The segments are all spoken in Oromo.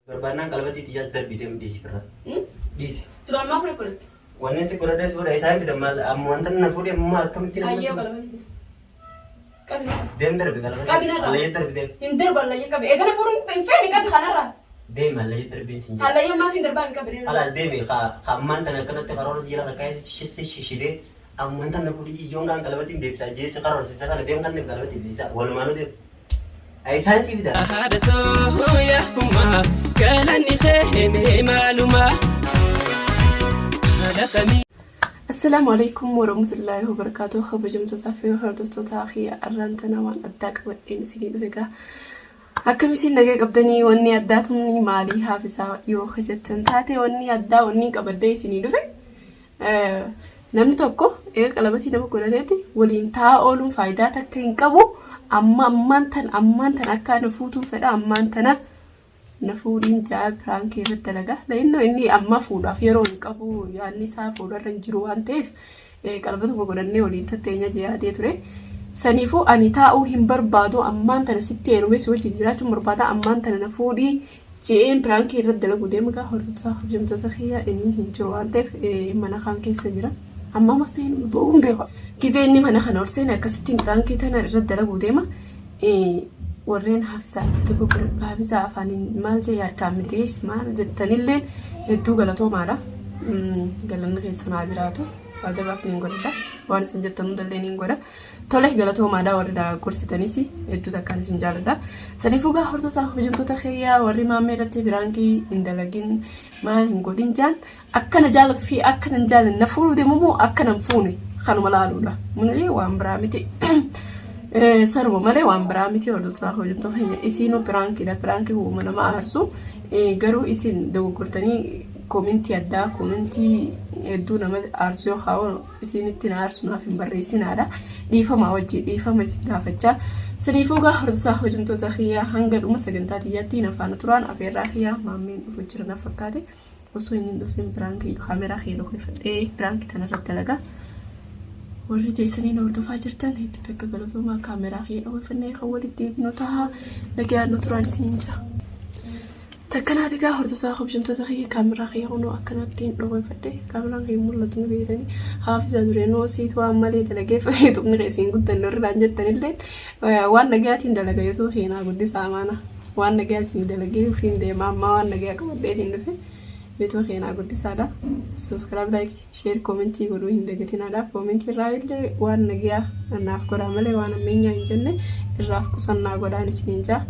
Barbaannan qalbatti xiyyaas darbitee dhiisi firra. Dhiisi. Tura ammaa fuudhee godhate. Wanni si godhadhees godha isaan bita maal amma wanta na fuudhee amma akkamitti nama Ayyoo qalbatti. Qabina. Deem darbi qalbatti. Qabina irraa. Allayyee darbi deem. Hin darbu allayyee qabe. Eegala fuudhuun hin feene qabi kanarraa. Deem allayyee darbiin sin jira. Allayyee maaf hin darbaan qabine. Alaas deemi ammaan tana akkanatti karoora jira sakkaayee shishidee ammaan tana fuudhii ijoon kan qalbattiin deebisaa jeessi karoorsiisa kana deem kan qalbatti bilisaa walumaanuu deem. Aisaan si bita. Ahadatu ya huma kalani khayme maluma. السلام عليكم ورحمة الله وبركاته. خبجمت تافي وهردت تاخي أرنتنا وان أداك وإن سنين بيجا. أكمل سين نجاك أبدني وإني أداتني مالي حافظة يو خجتن تاتي وإني أدا وإني كبدي سنين بيجا. نمني توكو إيه قلبتي نبى كولاتي ولين تا أولم فايداتك كينكبو أمان تن أكا نفوتو فدا أمان تنا نفودين جاب فرانكي رتلقة لأنه إني أما فودا فيرون كابو يعني سافودا رنجرو أنتف قلبته بقولني ولين تتيني جيادي تري سنيفو أني تاو هم بربادو أمان تنا ستين ويسو جنجرات مربادا أمان تنا نفودي جين فرانكي رتلقة ديمك هرتو صاحب جمتو تخيا إني هنجرو أنتف منا خان كيس سجرا أما مسين بقوم بيها كذا إني منا خنورسين كستين فرانكي تنا رتلقة ديما warreen haafisaa haafisaa afaaniin maal jee harkaan midrees maal jettanillee hedduu galatoomaadha. Galanni keessanaa jiraatu walda baasniin godhadha waan isin jettan hundallee niin godha tole galatoomaadha warri gorsitanis hedduu takkaan isin jaalladha. Saniifuu gaa hordoftoota hojjetoota keeyyaa warri maammee irratti biraankii hin dalagin maal hin godhin jaan akkana jaallatu fi akkana hin jaallanne na fuudhuu deemamoo akkana hin fuune kanuma laaluudha munalee waan biraa miti. Sarbo malee waan biraa miti hordoftoota hojjettoota keenya isinuu piraankiidha piraanki uuma nama aarsu garuu isin dogoggortanii koomintii addaa koomintii hedduu nama aarsu yoo kaa'u isinitti na aarsu naaf hin barreessinaadha dhiifama wajjin dhiifama isin gaafachaa saniifuu gaa hordoftoota hojjettoota keenya hanga dhuma sagantaa xiyyaatti nafaana turaan afeerraa keenya maammeen dhufu jira na fakkaate osoo inni hin dhufin piraankii kaameraa keenya dhokkeeffadhee piraankii tanarratti dalagaa. warri teessaniin hordofaa jirtan hedduu takka galatoomaa kaameraa fi dhawwifannee kan walitti deebinu ta'a nagaan nu turaan isiniin jira. Takkanaati gaa hordofaa hojjetoota kiyya kaameraa kiyya hunoo akkanatti dhawwifadhe kaameraan kiyya mul'atu nu beekanii haafisaa dureenoo siitu waan malee dalagee fayyadamni keessiin guddanne irraan jettanillee waan nagayaatiin dalaga yoo keenaa guddisaa amaana waan nagayaatiin dalagee ofiin deemaa ammaa waan nagayaa qabadheetiin dhufe. Beeto keenaa guddisaadha. Subscribe, like, share, comment godhuu hin dagatinadha. Comment irraa illee waan nagaa naaf godhaa malee waan ammeenyaa hin jenne irraaf qusannaa godhaan isiniin jaa.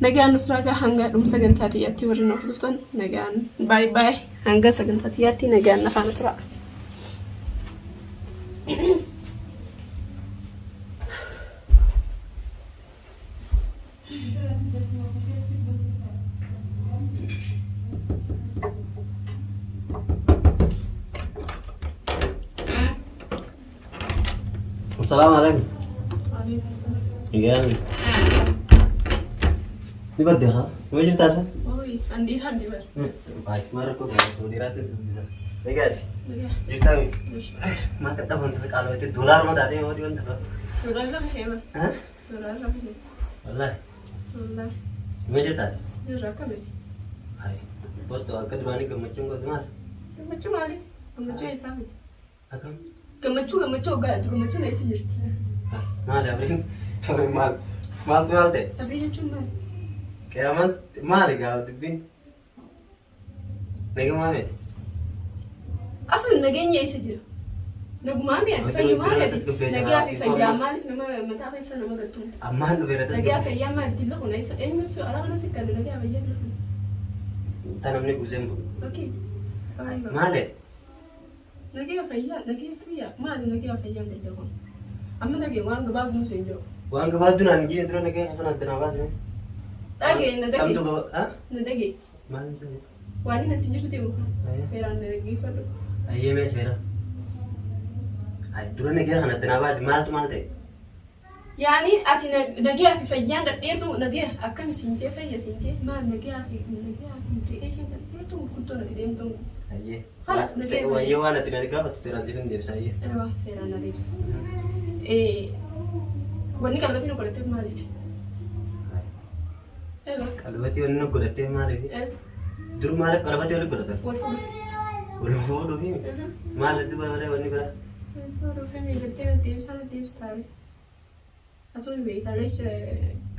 Nagaan nusraagaa hanga dhuma sagantaa xiyyaatti warri nu hordoftan nagaan bye bye hanga sagantaa xiyyaatti nagaan nafaana tura. السلام عليكم. وعليكم السلام. يعني نبدأ ها؟ ما جبت هذا؟ Oi, andi handi bar. باي ما ركوب وديرات السبزة. رجعتي. Nagaa. جبتها ما كتبت أنت قالوا أنت دولار ما تعطيه ما دي أنت. Dolar lah kasih apa? ها؟ Dolar lah kasih. والله Wallah. ما جبت هذا؟ Jurah kami. هاي بس تو أكيد راني كم مچم كده مال. Gammachu maali? Gammachu isa miti. أكم؟ Gammachu gaadu gammachu na isa jirti. مال أبرين أبرين مال توالته. Sabri jechuun maali? كمان مال قاعد تبين. نيجي ما ميت. Asal nageenya isa jira. Nagumaa mi'a fayyumaa mi'a nagaa fi fayyaa maaliif nama mataa keessa nama gattuuta. أمان لو بيرتاح. Nagaa fayyaa maaliif dilla kuna isa eenyu su alaa kana sikkalu nagaa fayyaa dilla kuna. أنا مني بوزين. Okay. ماله. Nagaa fayyaa maali nagaa fayyaa dilla kuna. Amma nagaa waan gabaa gumsu hin jiru. وان قبل دون أنجي ندرو نكين أفنى الدنابات مين؟ Dhagee na كم dhagee. تو قبل ها؟ Na dhagee. ما نسوي. Waan inni si jiru deemu. أيه. Seeraan na dhaggeeffadhu. أيه سيرا. هاي درو نكين أفنى الدنابات مال تمالته. Yaani ati nagaa fi fayyaan dhadheertu nagaa akkam siinjee fayya siinjee maal nagaa fi implication dhadheertu gurguddoo nati deemtu. أيه. خلاص نكين. وأيه وانا تنادي قبل تسيران زين دير سايه. Ewa seeraan na deebisa. Wanni qalbatiin godhatee maaliif? Ewa. قلبتي ونو قلتي مالي. Dur maal qalabati wal godhatan. wal fuudhuuf. Wal fuudhuu fi maal duba malee wanni bira. Wal fuudhuuf miidhagdee deemsaan. Atuun beektaalees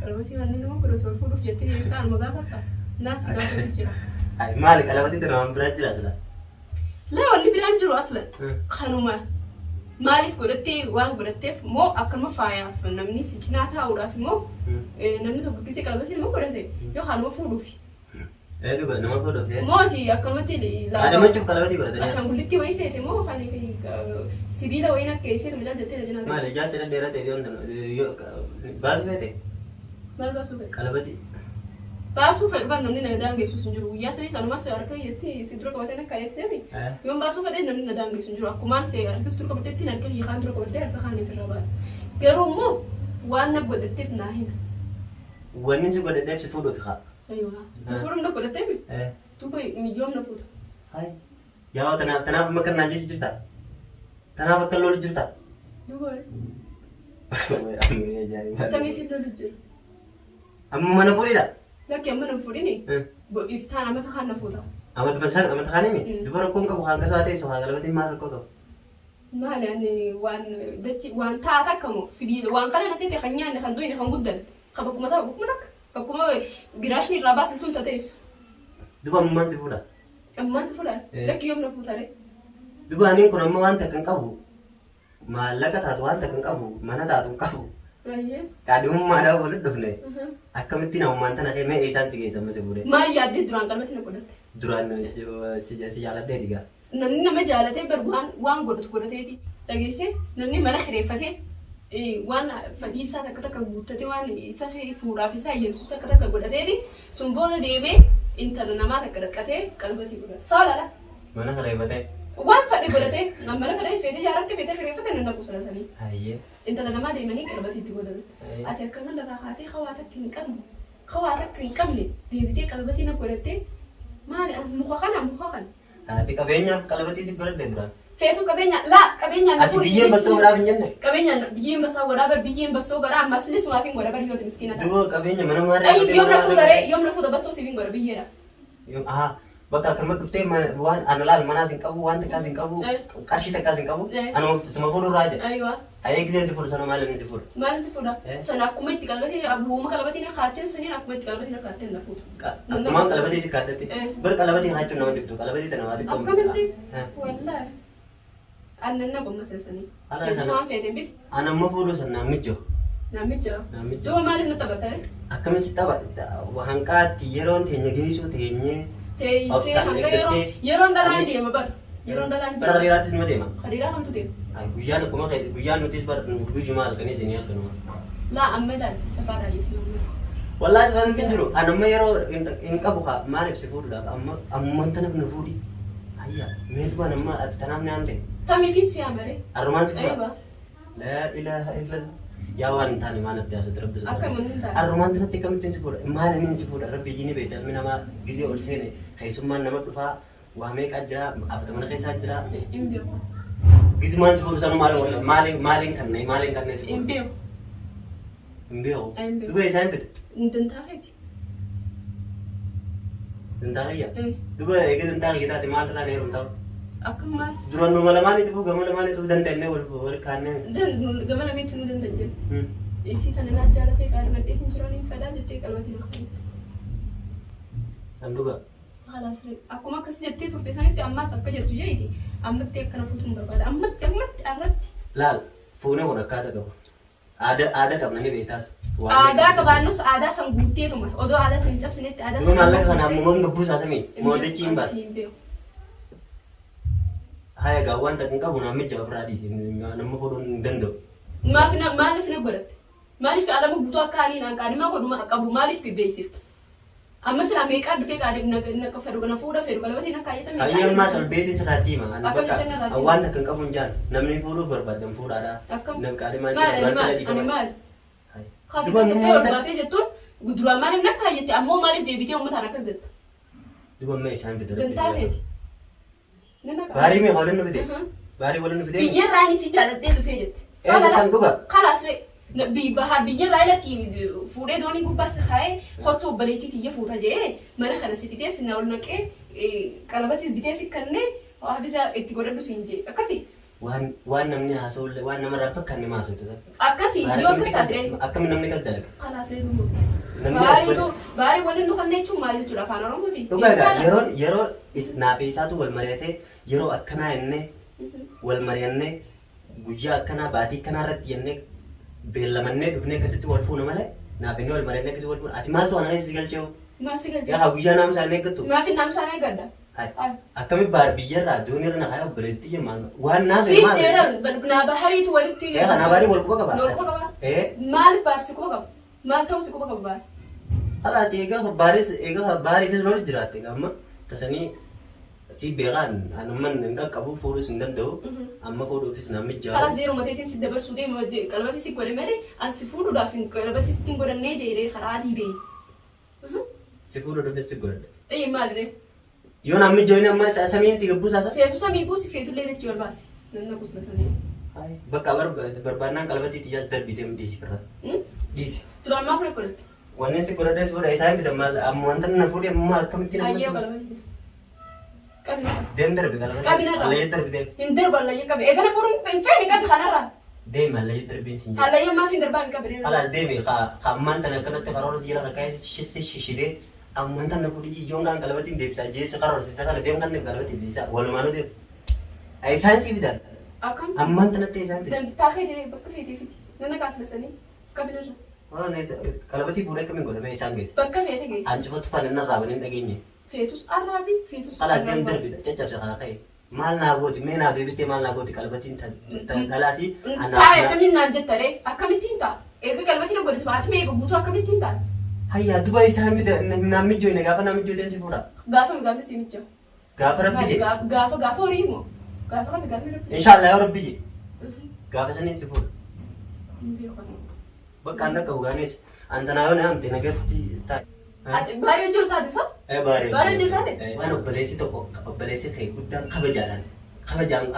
qalbatii wanni nama godhatu wal fuudhuuf jettee deemsaan magaa fakkaata. Naas gaafatu jira. Maal qalabati tana waan biraa jira asla. Laa walli biraan jiru aslan. Kanuma maaliif godhattee waan godhatteef moo akkama faayaaf namni si cinaa taa'uudhaaf immoo namni tokko gisee qalbatii nama godhate yoo kanuma fuudhuufi. Dhuga nama fuudhuuf. Mooti akkamatti Adama cuuf qalbatii godhatanii. Ashaangullitti wayii seete moo kan sibiila wayiin akka eessee majaal jettee na cinaa Maal ijaarsa dheeraa ta'e yoo baasuu feete. maal baasuu fedha? Qalabati. Baasuu fedha ban namni na daangessu hin jiru guyyaa sadii sanumas harka jettee si dura qabatee akka eegsisemi yoon baasuu fedhe namni na daangessu hin jiru akkumaan see harkis dura qabateetti harka hiikaan dura qabatee harka kaaniif irra baasa garuu immoo waan na godhatteef naa hima. Wanni si godhadheef si fuudhuuf haa. Fuudhuuf na godhatteef duuba miyyoom na fuuta. Yaa tanaaf amma kan naan jechu jirta. Tanaaf akka lolu jirta. Duuba Ajaa'iba. tamiif hin lolu jira. Amma mana fuudhiidha. Lakki amma na fuudhini iftaan amata kaan na fuuta. Amata kaanimi duba rakkoon qabu haan kasaa ta'e haa qalabatiin maal rakkoo qabu. Maali ani waan taata akkamoo sibiila waan kana na seete kan nyaanne kan duyne kan guddan kan bakkuma takka bakkuma giraashni irraa baase sun tateessu. Duba ammaan si fuudha. Ammaan si fuudhaa lakki yoom na fuutare. Duba aniin kun amma waan takka hin qabu maallaqa taatu waan takka hin qabu mana taatu hin qabu. Kaadhimummaadhaaf walitti dhufne akkamittiin ammaan tana mee eessaan si geessa amma si fuudhee. Maal yaaddee duraan qalbatti na godhatte? Duraan si jaaladheeti gaa. Namni nama jaalatee bar waan godhatu godhateeti dhageessee namni mana kireeffatee waan fadhiisaa takka guuttatee waan isa fuudhaaf isaa eeyyamsus takka godhateeti sun booda deemee intala namaa takka dhaqqatee qalbatii godhata. Saalaala. Mana kireeffatee. Waan fadhi godhatee mana fadhii feetee jaarrattee feetee kireeffatee nan dhaqu salasanii. Hayyee. Intala namaa deemanii qalbatiitti godhatan. Ati akkana lafaa kaatee hawaa takka hin qabne hawaa takka hin qabne deebitee qalbatii na godhattee maali muka kana. Ati qabeenyaaf qalabatii si godhadhe duraan. Feetus qabeenyaan Ati biyyeen bassoo godhaaf hin jenne. Qabeenyaan biyyeen bassoo godhaa biyyeen bassoo godhaa ammas illee sumaaf hin godha bari yooti miskiina. Duba qabeenya mana maarii. Yoom na fuuta bassoo siif hin godha biyyeedha. Bakka akkanuma dhuftee waan ana laal manaas hin qabu waan takkaas hin qabu qarshii takkaas hin qabu anuma sima fuudhurraa jedha. Ayee giseen si fuudhu sana maaliin si fuudha? Maaliin si fuudha? Sana akkuma itti qalbatiin abbuuma qalbatiin kaatteen saniin akkuma itti qalbatiin kaatteen na fuuta. Akkumaan qalbatii si kaaddatte bar qalabatii haachuun nama dhibdu qalabatii sana waa xiqqoo. Akkamitti? Wallaahi. Annan na gomma seesanii. Waan feeteen biti? Ana amma fuudhu san naammicho. Naammicho? Duuba maaliif na taphatare? Akkamitti tapha hanqaatti yeroon teenya geessuu teenyee. Teessee hanga yeroon dhalaan deema bara. Yeroon dhalaan deema. Bara hariiraattis nima deema. Hariiraa kamtu deema? Guyyaan akkuma guyyaan nutis bara guyyaa maal kan isin arginu. Laa amma ilaalti safaadhaa dhiisii uummata. Wallaahi safaadhaan hin jiru. Ani amma yeroo hin qabu maaliif si fuudhuudhaaf amma tana na fuudhi. Ayyaa meetu baan amma ati tanaaf ni amte. Tamiifin si amare. Arrumaan si fuudha. Laa ilaaha illallah. Yaa waan hin taane maan atti haasatti rabbisu. Akkaman hin taane. Arrumaan tanatti akkamittiin si fuudha. Maaliin si fuudha rabbi ijjiin beekta ilmi namaa gizee ol seene keessummaan nama dhufaa waa meeqaa jira afata mana keessaa jira. Hin beeku. Gizumaan si fuudhu sanuu maaliin kanneen si fuudha. Hin beeku. Hin beeku. Duba isaa hin fite. Dantaakeeti. Dantaakiyya. Duba eegee dantaakiyya taate maal irraa neerum ta'u. Akkam maal? Duraan nu malamaanitti fuuf gama lamaanitti danda'annee wal kaannee. Gama lameetti nu danda'e. Isii tana naa jaalatee qaali madheetiin jiranii fedhaa jettee qalbatiin akka Sanduuqa. Haalaasiree akkuma akkas jettee turte sanitti ammaas akka jettu jeeti ammatti akkana fuutuun barbaada ammatti arratti. Laal fuunee kun akkaataa qaba. Aadaa qabna ni beektaas. Aadaa qabaannus aadaa san guutteetuma odoo aadaa san cabsinetti aadaa san. Duba maallaqa kana ammoo gabbuu saasamii mootichi hin baasa. Haya egaa wanta kan qabu namicha ofirraa dhiisi nama fuudhuun hin danda'u. Maaliif na godhatte? Maaliif alama guutuu akka ani naan qaadhimaa godhuma qabu maaliif qibbeessifta? Amma sila meeqaa dhufee qaadhima fedhu kana fuudha fedhu qalbatiin akka ayyatame. Ayyee ammaa salbeetiin sirraatti hima. Wanta kan qabu hin jaan namni fuudhuuf barbaadan fuudhaadha. Qaadhimaa isa wanta dhiifama. Maali? Haati keessatti ol baatee jettuun duraan maaliif na kaayyette ammoo maaliif deebitee uummataan akkas jetta? Duba amma isaan fida. Dantaakeeti. Baarii mee hawlan nu fide? Baarii waliin nu fide? Biyyarraan isii jaaladhee dhufee jette. San dhuga. Kalaasiree. بحر بيجي رايلك فوري دوني بس هاي خطو بليتي تيجي فوتا جاي ما أنا خلاص بيتيس نقولك كلامتي بيتيس كنّي وهذا اتقولوا له سينجي أكاسي وان نمني حصول وان نمر ربك كني ما سويت ذا أكاسي يوم كساسي أكمل نمني كذلك خلاص باري وانا نخلنا شو مالي ترى فانا رموتي يرون نافيساتو والمريته يرو أكنا إنه والمريانة وجا أكنا باتي كنا رت ينه بيلمنه دفنه كسيتو والفون ماله نافينه والمريانة كسيتو والفون أتمال تو أنا إيش جو ما سيقول يا هبوجا نام سانه كتو ما في نام سانه كذا أكمل بار بيجرا دوني رنا هاي بريتي جمان وان ناس في جرا بنا بحري توالتي يا أنا باري والكوبا كبار مال بارس كوبا مال توس كوبا كبار خلاص إيجا باري في زلول جراتي كمان كسني si beekan anuman ndak kabu furu sindan do amma furu office na mijja kala zero matetin si dabar sude mo de kalbati si gore mere as si furu da fin kalbati si tin gore ne jere kharadi be si furu do fis gore ay madre yon amma joina amma samin si gabu sasa fetu sami busi fetu le de chol basi nanna busna sami ay bakka barbanan kalbati tijas darbite mdisi kara disi tura ma fure kolet wanne si gore des gore isaan bidamal amwantan na furu amma kamti na ayyo kalbati dem darbe kalbati alla darbe dem hinder balla yakabe egana furu en feni kabi khanara dem alla darbe sin alla yama fi darban kabi ala dem kha amman tan kana te qaror jira kay shishide amman tan furu jongan kalbati debsa jesi qaror si sakala dem kan kalbati bisa wal manu dem ay sansi bidan akam amman tan te sansi dem takhid dire bakka fiti fiti nana kaslasani kabi nara wala ne kalbati pura kamin gole me sanges bakka fete gees anchi fot fanan rabanin dagenye fetus arabi fetus ala dem darbe cecap sa kana kay mal na goti me na debiste mal na goti kalbatin tan dalasi ana ta akamin nan jettare akamin tinta ega kalbati no gole baati me ega butu akamin tinta hayya dubai sami da nammi joine gafa nammi joiten si fura gafa si micho gafa rabbi je gafa orimo gafa rabbi inshallah ya rabbi je gafa sanin si fura bakka annaka uganis antana yone amte nagatti ta bari julta desa bari julta de wan obbalesi to obbalesi kay guddan kabajaan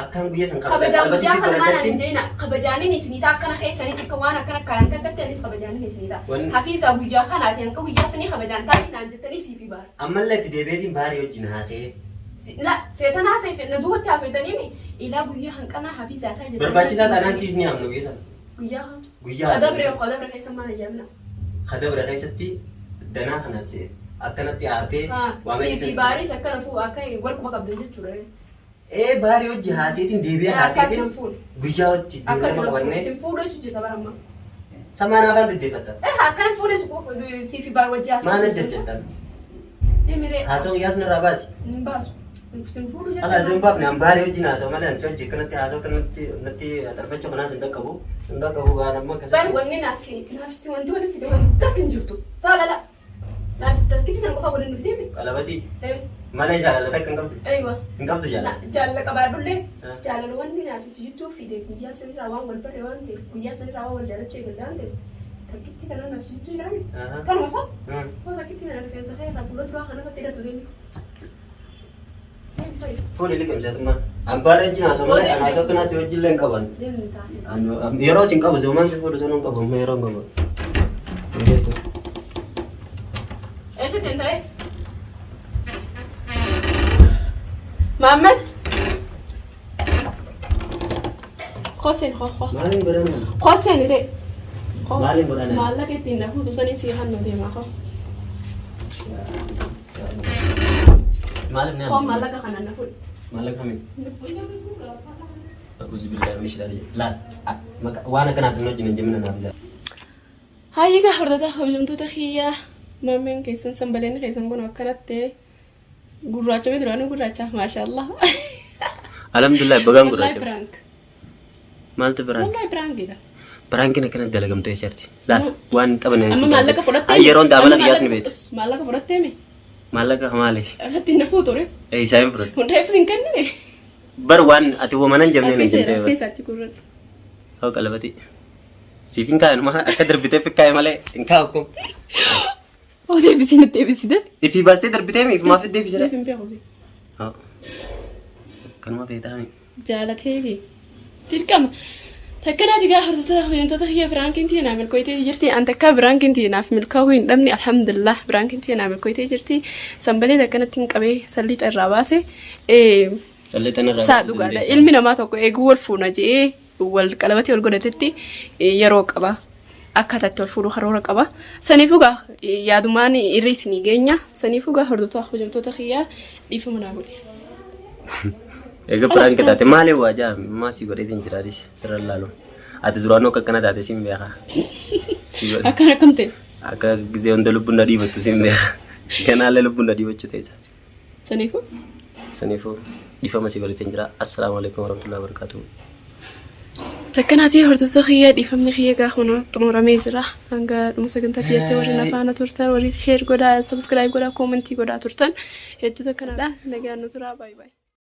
akkan guyya san kabajaan guyya kana mana ninjina kabajaan ni sinita akkana khaysani tikwana akkana kan takkatti anis kabajaan ni sinita hafiza guyya kana tan ka guyya sani kabajaan tani nan jettani sifi bar amma latti debeetin baari wajjin haasee la fetana sai fetna duwatti hasoytani mi ila guyya hankana hafiza ta jettani barbaachisaa taanaan siisni amnu geessan guyyaa qadabre keessa maal yamna qadabre keessatti danaa kanas akkanatti aartee sifi baaris akkana fu akkai wal kuma qabdan jechuudha baari wajji haaseetiin deebi'ee haaseetiin guyyaa wajji deebi'ee qabannee sin fuudhee hojjeta baramma samaanaa afaan deddeeffatta akkan fuudhee sifi baar wajji haasoo maana jajjattan haasoo guyyaas narraa baasi baasu sin fuudhuu jetta ala zin baafne an baari wajji haasoo malee an si wajji kanatti haasoo kanatti natti xarfachuu kanaas hin dhaqqabu gaan amma akkasuma baari wanni naafisi wanti waliin fide wanti takka hin jirtu saalala naafisi takkitti san qofa waliin dhufteemi qalabati malee jaalala takka hin qabdu hin qabdu jaalala qabaadhullee jaalala wanni naafisi jidduu fide guyyaa sanirraa waan wal barre waan ta'e guyyaa sanirraa waan wal jaalachuu eegalle waan ta'e takkitti kana naafisi jidduu jiraami kanuma isaa waan takkitti kana rifeensa kee irraa fuula duraa kana irratti hidhatu deemi fuudhi liqimseetummaan an baara wajjin haasoo malee an haasoo kanaas wajjin illee hin qaban yeroo sin qabu zoomaan si fuudhu sun hin qabu amma yeroo hin qabu eessitti hin ta'e Mohammed Hossein maalin godhana Hossein ire maalin godhana maallaqa ittiin nafuutu sanii sii hannu deemaa koo maalin naa koo maallaqa kana nafuudha maalin kamiin Uzu billahi min shari la waan akkanaaf hin hojjenne jemina naaf jaa hayyiga hordota hojjamtoota kiyyaa maameen keessan sanbaleen keessan kun akkanatti gurraacha mee duraanii gurraacha maashaallah alhamdulillah bagaan gurraacha prank maaltu prank wallahi prankidha prankin akkana dalagamtee sirti la waan taphaneen amma maallaqa fudhattee yeroon daabala qiyyaasni beektu maallaqa fudhattee mi maallaqa maali ati na fuutore isaan fudhadhu hunda ibsin kennine bar waan ati wamanan jemneen jemtee askeessachi gurran hoo qalabati siifin kaa'an ma akka darbitee fikkaa'e malee hin kaa'u oo deebisiin itti deebisite ifi baastee darbitee mi ifumaaf deebisee deebin beekusi kanuma beektaami jaalateefi dirqama تكناتي قاهر تتخبي انت تخيا برانكنتي نعمل كويتي جرتي انت كبرانكنتي ناف ملكوين دمني الحمد لله برانكنتي نعمل كويتي جرتي سنبلي دكنت تنقبي سليت الراباسي سليت انا الراباسي سادو قاعده علمي ما توكو ايغول فوناجي والقلبتي والغدتتي يرو قبا akkatatti wal fuudhuu karoora qaba. Saniifuu gaa yaadumaan irri isinii geenya. Saniifuu gaa hordoftoota hojjetoota kiyyaa dhiifama naa godhe. Egaa biraan kitaate maali waajaa maasii godheetiin jiraadis sirra laalu. Ati duraanoo akka kana taate siin beekaa. Akkana akkam ta'e? Akka gisee hunda lubbuun na dhiibattu siin beekaa. Ganaallee lubbuun na dhiibachuu ta'isa. Saniifuu dhiifama sii godheetiin jira. Assalaamu alaikum warahmatullahi wabarakatuh. تكناتي هردوسا خيا ديفمني خيا غاخونا طمورامي جرا انغا دمسا كنتاتي يتي ورنا فانا تورتان وري شير غودا سبسكرايب غودا كومنتي غودا تورتان هتو تكنا لا نغا نترا باي باي